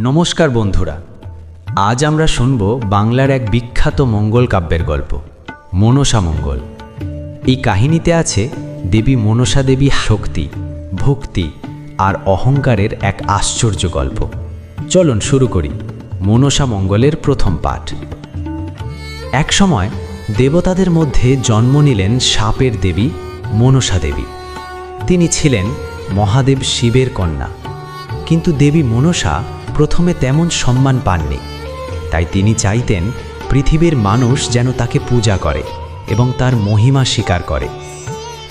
নমস্কার বন্ধুরা, আজ আমরা শুনব বাংলার এক বিখ্যাত মঙ্গল কাব্যের গল্প মনসা মঙ্গল। এই কাহিনীতে আছে দেবী মনসা দেবী শক্তি, ভক্তি আর অহংকারের এক আশ্চর্য গল্প। চলুন শুরু করি মনসা মঙ্গলের প্রথম পাঠ। এক সময় দেবতাদের মধ্যে জন্ম নিলেন সাপের দেবী মনসা দেবী। তিনি ছিলেন মহাদেব শিবের কন্যা, কিন্তু দেবী মনসা প্রথমে তেমন সম্মান পাননি। তাই তিনি চাইতেন পৃথিবীর মানুষ যেন তাকে পূজা করে এবং তার মহিমা স্বীকার করে।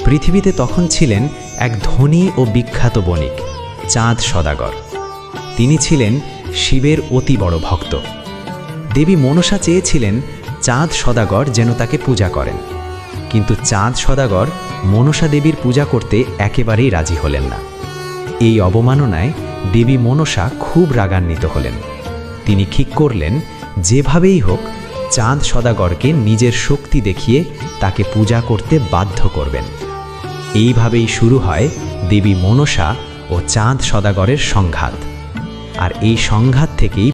পৃথিবীতে তখন ছিলেন এক ধনী ও বিখ্যাত বণিক, চাঁদ সদাগর। তিনি ছিলেন শিবের অতি বড় ভক্ত। দেবী মনসা চেয়েছিলেন চাঁদ সদাগর যেন তাকে পূজা করেন, কিন্তু চাঁদ সদাগর মনসা দেবীর পূজা করতে একেবারেই রাজি হলেন না। এই অবমাননায় দেবী মনসা খুব রাগান্বিত হলেন। তিনি ঠিক করলেন যেভাবেই হোক চাঁদ সদাগরকে নিজের শক্তি দেখিয়ে তাকে পূজা করতে বাধ্য করবেন। এইভাবেই শুরু হয় দেবী মনসা ও চাঁদ সদাগরের সংঘাত। আর এই সংঘাত থেকেই